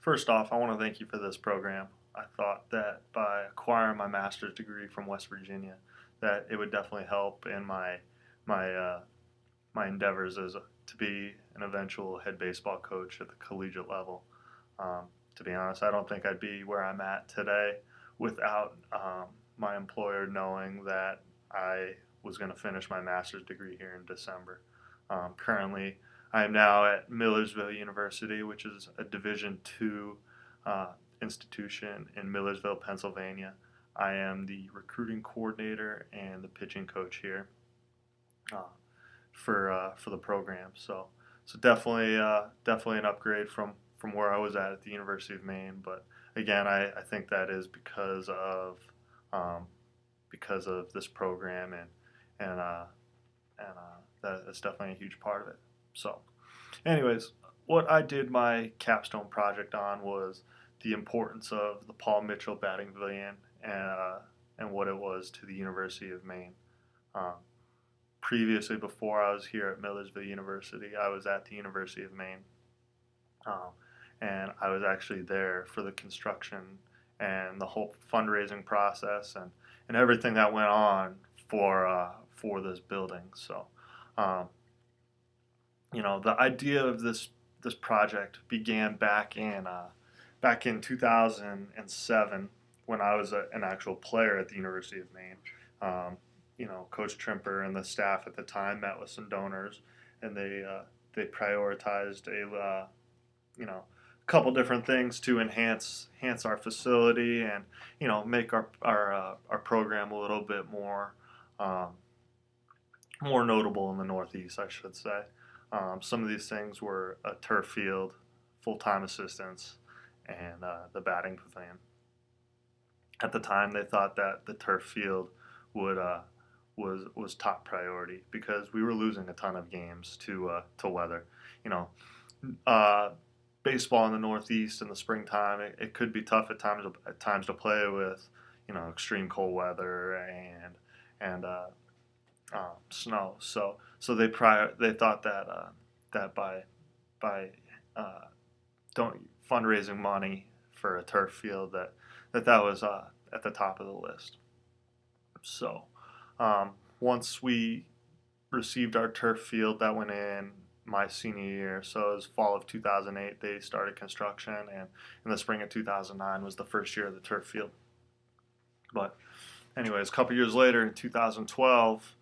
First off, I want to thank you for this program. I thought that by acquiring my master's degree from West Virginia, that it would definitely help in my my endeavors to be an eventual head baseball coach at the collegiate level. To be honest, I don't think I'd be where I'm at today without my employer knowing that I was going to finish my master's degree here in December. Currently, I am now at Millersville University, which is a Division II uh, institution in Millersville, Pennsylvania. I am the recruiting coordinator and the pitching coach here uh, for the program. So definitely an upgrade from where I was at the University of Maine. But again, I think that is um, because of this program and that's definitely a huge part of it. So, anyways, what I did my capstone project on was the importance of the Paul Mitchell batting pavilion and what it was to the University of Maine. Um, Previously, before I was here at Millersville University, I was at the University of Maine, um, and I was actually there for the construction and the whole fundraising process and everything that went on for this building. So, um, the idea of this project began back in 2007 when I was an actual player at the University of Maine. Coach Trimper and the staff at the time met with some donors, and they prioritized a couple different things to enhance our facility and make our program a little bit um, more notable in the Northeast, I should say. Some of these things were a turf field, full-time assistants, and the batting pavilion. At the time, they thought that the turf field would was top priority because we were losing a ton of games to weather. You know, uh, Baseball in the Northeast in the springtime, it could be tough at times to play with extreme cold weather and snow. So they thought that by uh, don't fundraising money for a turf field that was at the top of the list. So once we received our turf field, that went in my senior year. So it was fall of 2008. They started construction, and in the spring of 2009 was the first year of the turf field. But anyways, a couple years later, in 2012,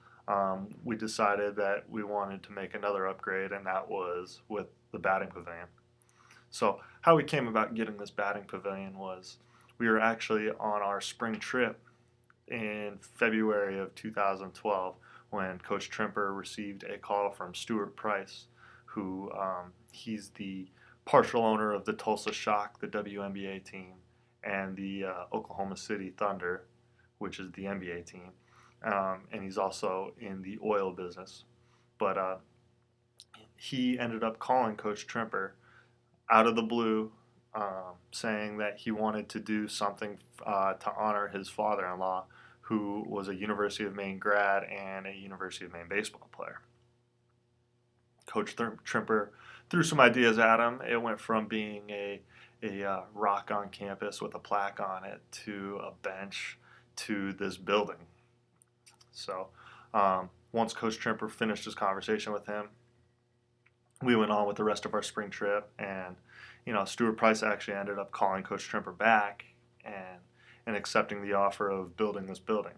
we decided that we wanted to make another upgrade, and that was with the batting pavilion. So how we came about getting this batting pavilion was we were actually on our spring trip in February of 2012 when Coach Trimper received a call from Stuart Price, who he's the partial owner of the Tulsa Shock, the WNBA team, and the Oklahoma City Thunder, which is the NBA team. And he's also in the oil business. But he ended up calling Coach Trimper out of the blue, saying that he wanted to do something to honor his father-in-law, who was a University of Maine grad and a University of Maine baseball player. Coach Trimper threw some ideas at him. It went from being a rock on campus with a plaque on it to a bench to this building. So once Coach Trimper finished his conversation with him, we went on with the rest of our spring trip, and Stuart Price actually ended up calling Coach Trimper back and accepting the offer of building this building.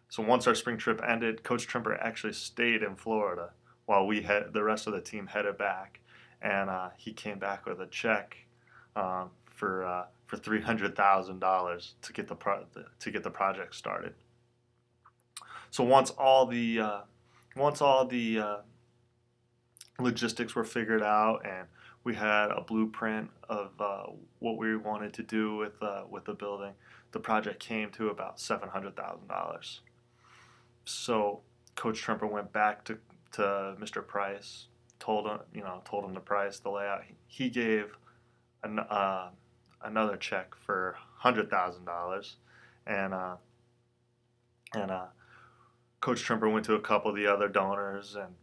So once our spring trip ended, Coach Trimper actually stayed in Florida while the rest of the team headed back, and he came back with a check for $300,000 to get the project started. So once all the logistics were figured out and we had a blueprint of what we wanted to do with the building, the project came to about $700,000. So Coach Trimper went back to Mr. Price, told him the price, the layout. He gave another check for $100,000, and Coach Trimper went to a couple of the other donors, and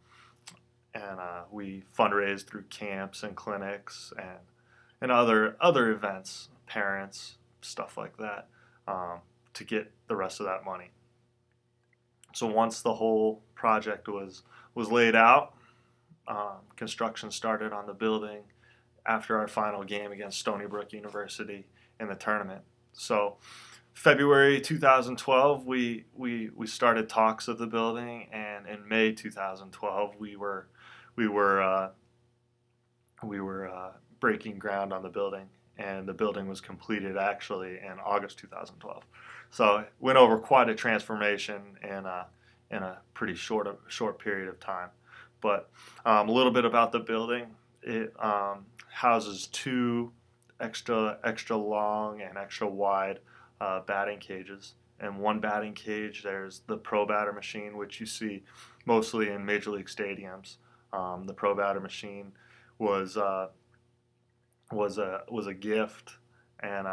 we fundraised through camps and clinics, and other events, parents, stuff like that, to get the rest of that money. So once the whole project was laid out, construction started on the building after our final game against Stony Brook University in the tournament. So February 2012, we started talks of the building, and in May 2012, we were breaking ground on the building, and the building was completed actually in August 2012. So it went over quite a transformation in a pretty short period of time. But a little bit about the building. It houses two extra long and extra wide batting cages. And one batting cage, there's the pro batter machine, which you see mostly in major league stadiums. The pro batter machine was was a gift, and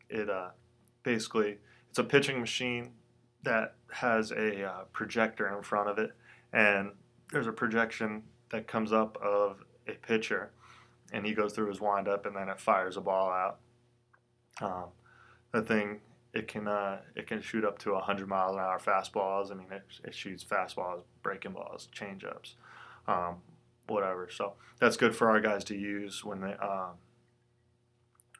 it basically it's a pitching machine that has a projector in front of it, and there's a projection that comes up of a pitcher, and he goes through his windup, and then it fires a ball out. The thing it can shoot up to 100 mile an hour fastballs. I mean, it shoots fastballs, breaking balls, changeups, whatever. So that's good for our guys to use when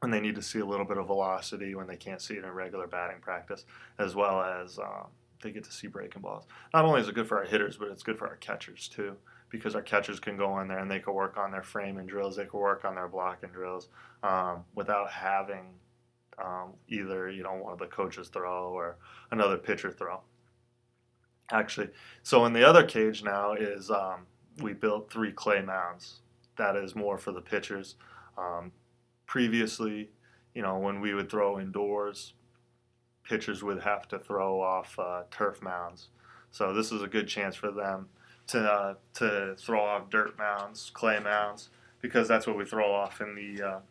they need to see a little bit of velocity when they can't see it in regular batting practice, as well as they get to see breaking balls. Not only is it good for our hitters, but it's good for our catchers too, because our catchers can go in there and they can work on their framing drills, they can work on their blocking drills without having either one of the coaches throw or another pitcher throw. Actually, so in the other cage now is we built 3 clay mounds. That is more for the pitchers. Previously, when we would throw indoors, pitchers would have to throw off turf mounds. So this is a good chance for them to throw off dirt mounds, clay mounds, because that's what we throw off in the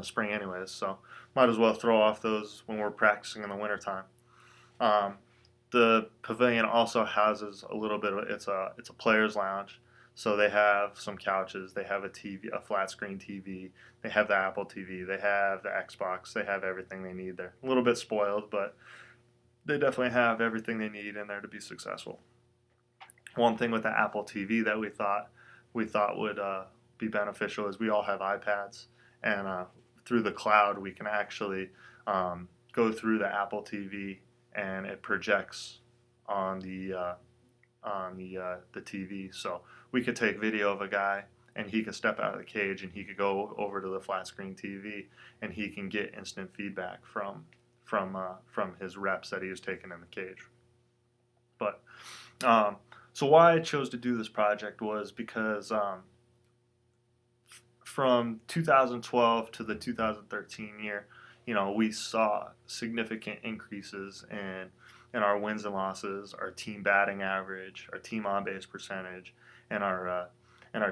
spring anyways. So might as well throw off those when we're practicing in the wintertime. The pavilion also houses a little bit of it's a players lounge. So they have some couches, they have a TV, a flat screen TV, they have the Apple TV, they have the Xbox, they have everything they need there. A little bit spoiled, but they definitely have everything they need in there to be successful. One thing with the Apple TV that we thought would be beneficial is we all have iPads, and through the cloud we can actually go through the Apple TV, and it projects on the TV. So we could take video of a guy, and he could step out of the cage, and he could go over to the flat screen TV, and he can get instant feedback from his reps that he was taking in the cage. But so why I chose to do this project was because from 2012 to the 2013 year, we saw significant increases in our wins and losses, our team batting average, our team on base percentage, and our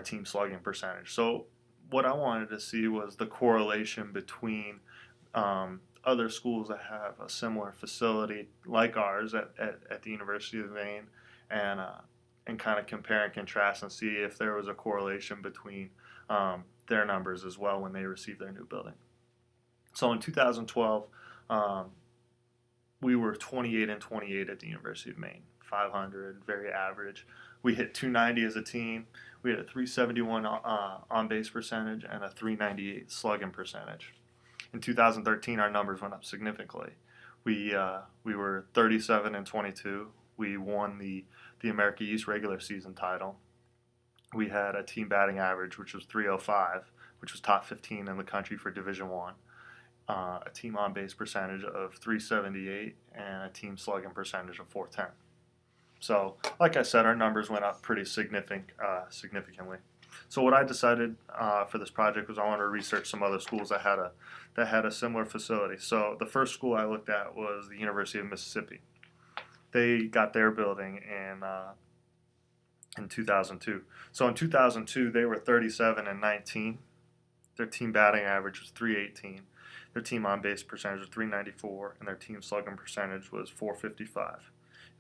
team slugging percentage. So what I wanted to see was the correlation between other schools that have a similar facility like ours at the University of Maine, and kind of compare and contrast and see if there was a correlation between their numbers as well when they received their new building. So in 2012, we were 28-28 at the University of Maine, 500, very average. We hit 290 as a team. We had a 371 on base percentage and a 398 slugging percentage. In 2013, our numbers went up significantly. We were 37-22. We won the America East regular season title. We had a team batting average, which was 305, which was top 15 in the country for Division I. A team on base percentage of 378 and a team slugging percentage of 410. So, like I said, our numbers went up pretty significantly. So, what I decided for this project was I wanted to research some other schools that had a similar facility. So, the first school I looked at was the University of Mississippi. They got their building in 2002. So, in 2002, they were 37-19. Their team batting average was 318. Their team on base percentage was 394, and their team slugging percentage was 455.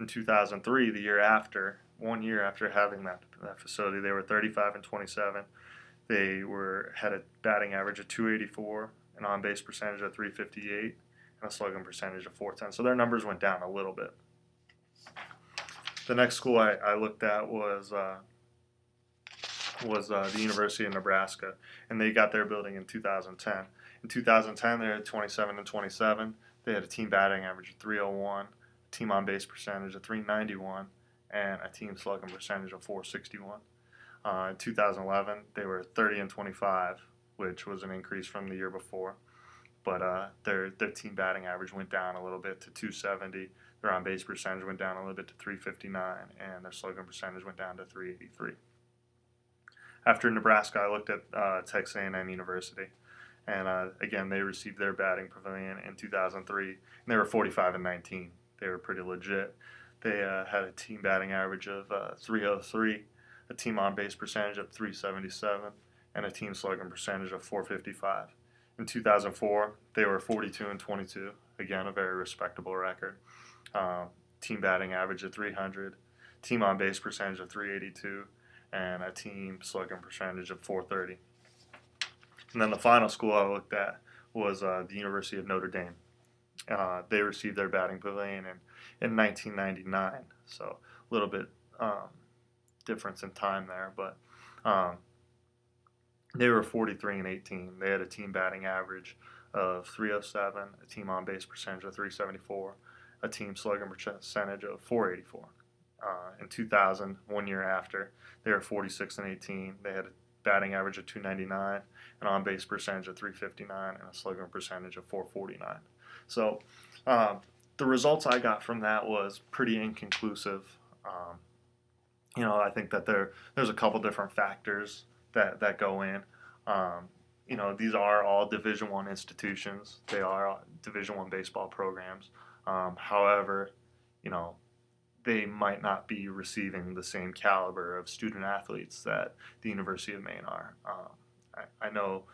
In 2003, the year after, 1 year after having that facility, they were 35-27. Had a batting average of 284, an on-base percentage of 358, and a slugging percentage of 410. So their numbers went down a little bit. The next school I looked at was the University of Nebraska, and they got their building in 2010. In 2010, they had 27 and 27. They had a team batting average of 301, a team on base percentage of 391, and a team slugging percentage of 461. In 2011, they were 30 and 25, which was an increase from the year before. But their team batting average went down a little bit to 270. Their on base percentage went down a little bit to 359, and their slugging percentage went down to 383. After Nebraska, I looked at Texas A&M University, and again, they received their batting pavilion in 2003, and they were 45 and 19. They were pretty legit. They had a team batting average of 303, a team on base percentage of 377, and a team slugging percentage of 455. In 2004, they were 42 and 22. Again, a very respectable record. Team batting average of 300, team on base percentage of 382, and a team slugging percentage of 430. And then the final school I looked at was the University of Notre Dame. They received their batting pavilion in 1999, so a little bit difference in time there, but they were 43 and 18. They had a team batting average of 307, a team on base percentage of 374, a team slugging percentage of 484. In 2000, 1 year after, they were 46 and 18. They had a batting average of 299, an on base percentage of 359, and a slugging percentage of 449. So the results I got from that was pretty inconclusive. I think that there's a couple different factors that go in. These are all Division I institutions. They are Division I baseball programs. However, they might not be receiving the same caliber of student athletes that the University of Maine are. I know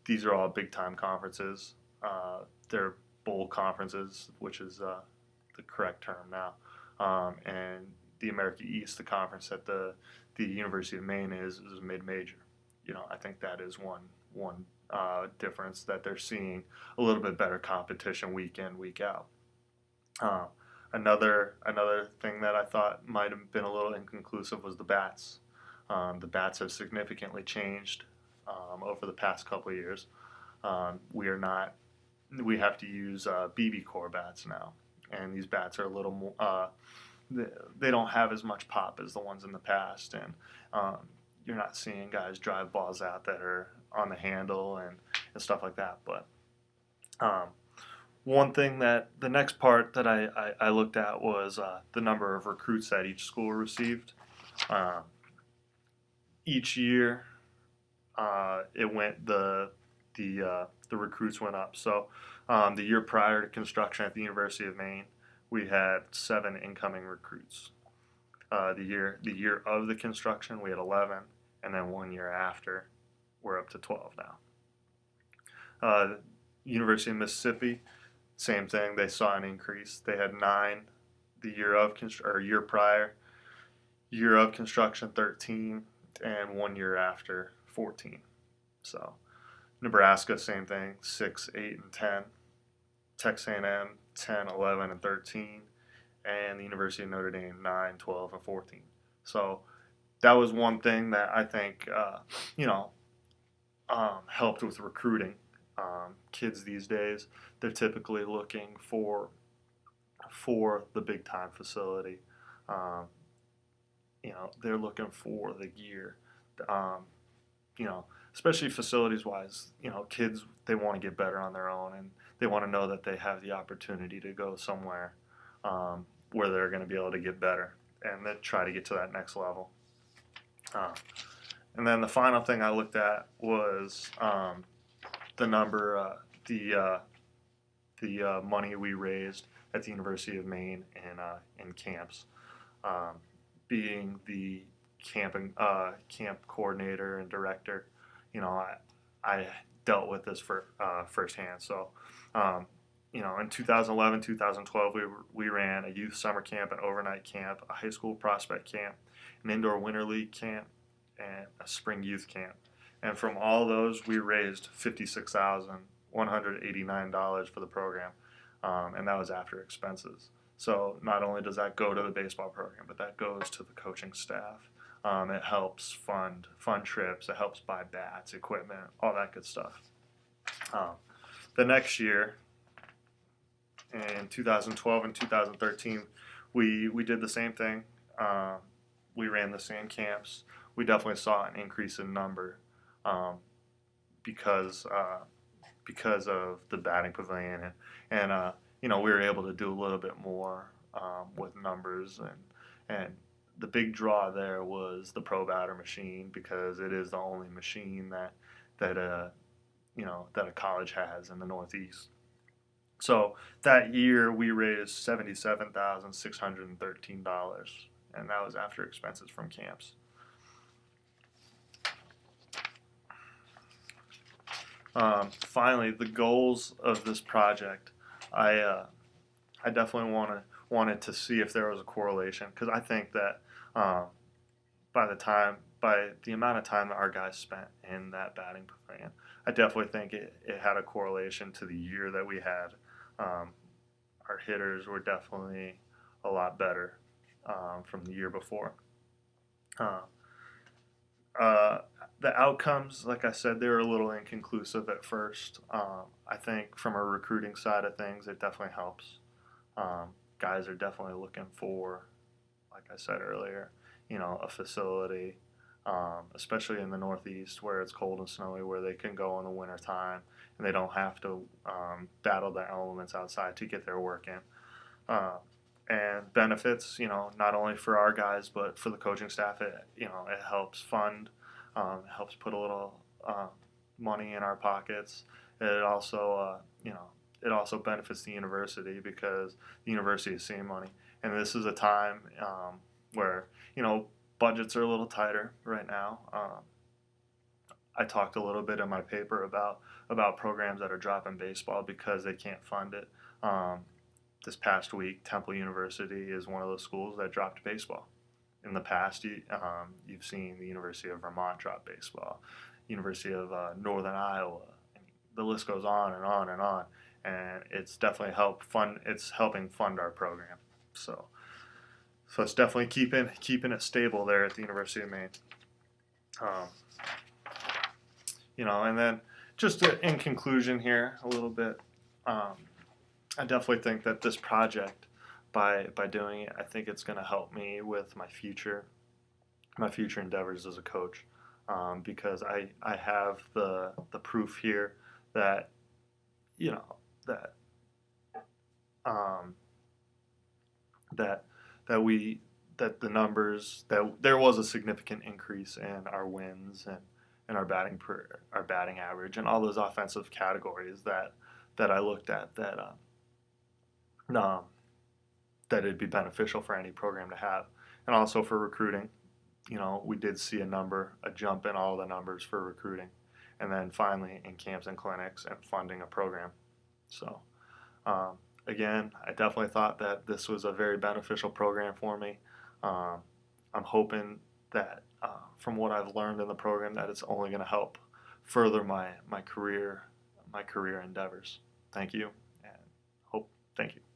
these are all big-time conferences. They're bowl conferences, which is the correct term now. And the America East, the conference that the University of Maine is mid-major. I think that is one difference, that they're seeing a little bit better competition week in, week out. Another thing that I thought might have been a little inconclusive was the bats. The bats have significantly changed over the past couple of years. We have to use BB core bats now, and these bats are a little more. They don't have as much pop as the ones in the past, and you're not seeing guys drive balls out that are on the handle and stuff like that. But one thing that the next part that I looked at was the number of recruits that each school received. Each year, the recruits went up. So the year prior to construction at the University of Maine, we had 7 incoming recruits. The year of the construction, we had 11, and then 1 year after, we're up to 12 now. University of Mississippi, same thing. They saw an increase. They had 9 the year prior. Year of construction, 13, and 1 year after, 14. So Nebraska, same thing, 6, 8, and 10. Texas A&M, 10, 11, and 13. And the University of Notre Dame, 9, 12, and 14. So that was one thing that I think, helped with recruiting. Kids these days, they're typically looking for the big time facility. They're looking for the gear. Especially facilities wise, kids, they want to get better on their own, and they want to know that they have the opportunity to go somewhere where they're going to be able to get better and then try to get to that next level. And then the final thing I looked at was the number, the money we raised at the University of Maine in camps. Being the camp coordinator and director, I dealt with this firsthand. So, in 2011, 2012, we ran a youth summer camp, an overnight camp, a high school prospect camp, an indoor winter league camp, and a spring youth camp. And from all those, we raised $56,189 for the program, and that was after expenses. So not only does that go to the baseball program, but that goes to the coaching staff. It helps fund trips. It helps buy bats, equipment, all that good stuff. Um, the next year, in 2012 and 2013, we did the same thing. We ran the same camps. We definitely saw an increase in number um, because because of the batting pavilion, and you know, we were able to do a little bit more with numbers, and the big draw there was the pro batter machine, because it is the only machine that you know, that a college has in the Northeast. So that year we raised $77,613, and that was after expenses from camps. Finally, the goals of this project, I definitely wanted to see if there was a correlation, because I think that um, by the amount of time that our guys spent in that batting pavilion, I definitely think it had a correlation to the year that we had. Um, our hitters were definitely a lot better from the year before. Uh, uh, the outcomes, like I said, they were a little inconclusive at first. I think from a recruiting side of things, it definitely helps. Um, Guys are definitely looking for, like I said earlier, you know, a facility, especially in the Northeast where it's cold and snowy, where they can go in the winter time and they don't have to battle the elements outside to get their work in. Uh, and benefits, you know, not only for our guys but for the coaching staff. It, you know, it helps fund, it helps put a little money in our pockets. It also, you know, it also benefits the university, because the university is seeing money, and this is a time where, you know, budgets are a little tighter right now. I talked a little bit in my paper about programs that are dropping baseball because they can't fund it. This past week, Temple University is one of those schools that dropped baseball. In the past, you've seen the University of Vermont drop baseball, University of Northern Iowa. The list goes on and on and on, and it's definitely It's helping fund our program. So, so it's definitely keeping it stable there at the University of Maine. Um, you know, and then just in conclusion here a little bit. Um, I definitely think that this project, by doing it, I think it's going to help me with my future endeavors as a coach, because I have the proof here that, you know, that um, that that the numbers, that there was a significant increase in our wins and our batting average and all those offensive categories that I looked at, um, that it'd be beneficial for any program to have. And also for recruiting, you know, we did see a jump in all the numbers for recruiting. And then finally in camps and clinics and funding a program. So, um, again, I definitely thought that this was a very beneficial program for me. Um, I'm hoping that from what I've learned in the program, that it's only going to help further my career endeavors. Thank you, and thank you.